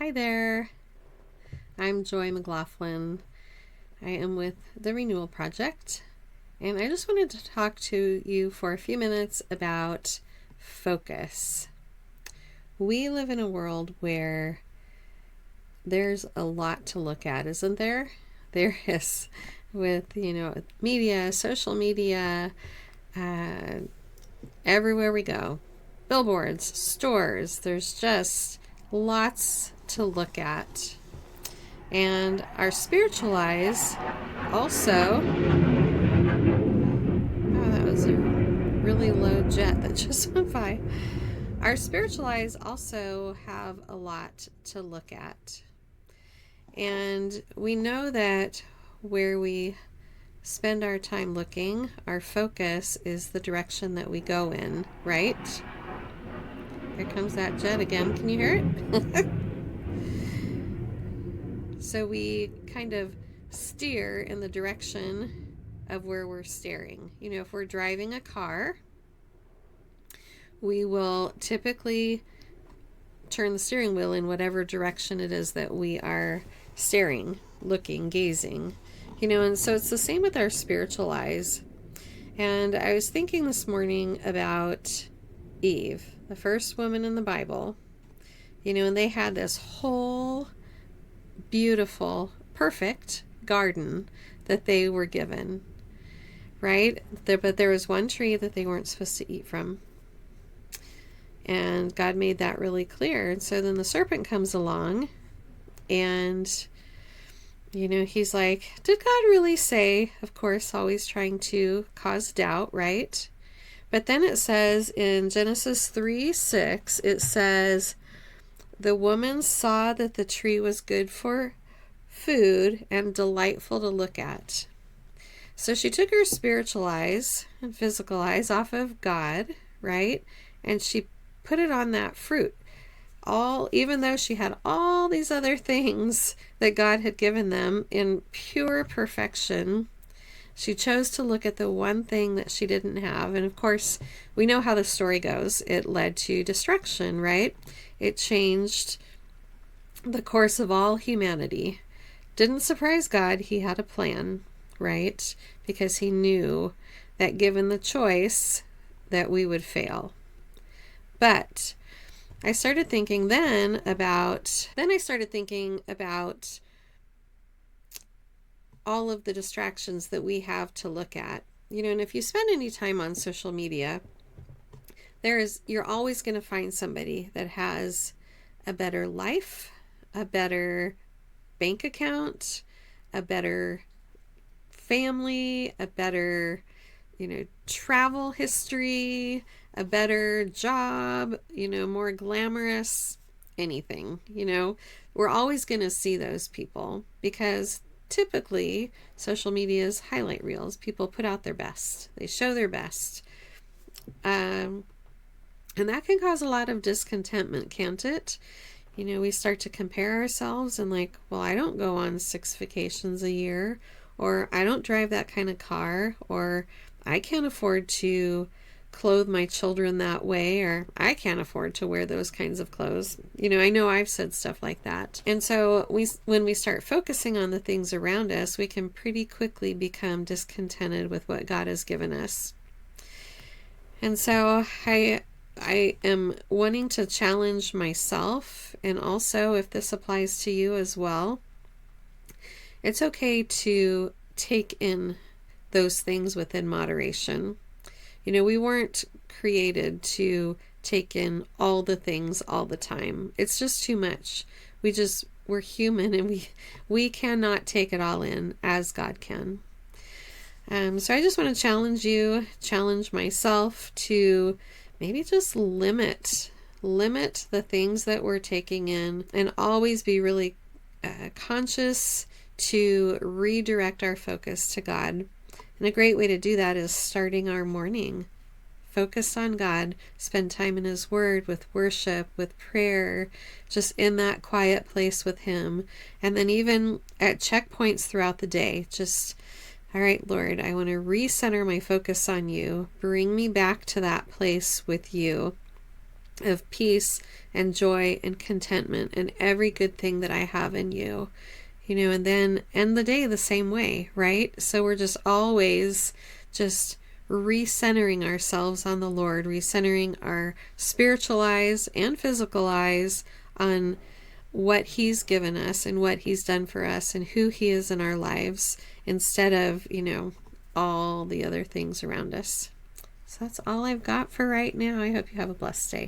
Hi there, I'm Joy McLaughlin. I am with the Renewal Project, and I just wanted to talk to you for a few minutes about focus. We live in a world where there's a lot to look at, isn't there? There is, with, media, social media, uh, everywhere we go, billboards, stores, there's just lots to look at. And our spiritual eyes also, oh, that was a really low jet that just went by. Our spiritual eyes also have a lot to look at. And we know that where we spend our time looking, our focus is the direction that we go in, right? Here comes that jet again. Can you hear it? So we kind of steer in the direction of where we're steering. If we're driving a car, we will typically turn the steering wheel in whatever direction it is that we are staring, looking, gazing. And so it's the same with our spiritual eyes. And I was thinking this morning about Eve, the first woman in the Bible, and they had this whole beautiful, perfect garden that they were given, right? But there was one tree that they weren't supposed to eat from. And God made that really clear. And so then the serpent comes along and, he's like, did God really say? Of course, always trying to cause doubt, right? But then it says in Genesis 3:6, it says, the woman saw that the tree was good for food and delightful to look at. So she took her spiritual eyes and physical eyes off of God, right? And she put it on that fruit. Even though she had all these other things that God had given them in pure perfection, she chose to look at the one thing that she didn't have. And of course, we know how the story goes. It led to destruction, right? It changed the course of all humanity. Didn't surprise God. He had a plan, right? Because he knew that given the choice that we would fail. But I started thinking about all of the distractions that we have to look at. And if you spend any time on social media, you're always going to find somebody that has a better life, a better bank account, a better family, a better, travel history, a better job, more glamorous, anything. We're always going to see those people because typically social media is highlight reels. People put out their best. They show their best. And that can cause a lot of discontentment, can't it? We start to compare ourselves and well, I don't go on 6 vacations a year, or I don't drive that kind of car, or I can't afford to clothe my children that way, or I can't afford to wear those kinds of clothes. I know I've said stuff like that. And so when we start focusing on the things around us, we can pretty quickly become discontented with what God has given us. And so I am wanting to challenge myself, and also if this applies to you as well, it's okay to take in those things within moderation. We weren't created to take in all the things all the time. It's just too much. We're human, and we cannot take it all in as God can. So I just want to challenge myself to maybe just limit the things that we're taking in, and always be really conscious to redirect our focus to God. And a great way to do that is starting our morning. Focus on God, spend time in His Word, with worship, with prayer, just in that quiet place with Him. And then even at checkpoints throughout the day, just, all right, Lord, I want to recenter my focus on you. Bring me back to that place with you. of peace and joy and contentment and every good thing that I have in you. And then end the day the same way, right? So we're just always just recentering ourselves on the Lord, recentering our spiritual eyes and physical eyes on what He's given us and what He's done for us and who He is in our lives, instead of, all the other things around us. So that's all I've got for right now. I hope you have a blessed day.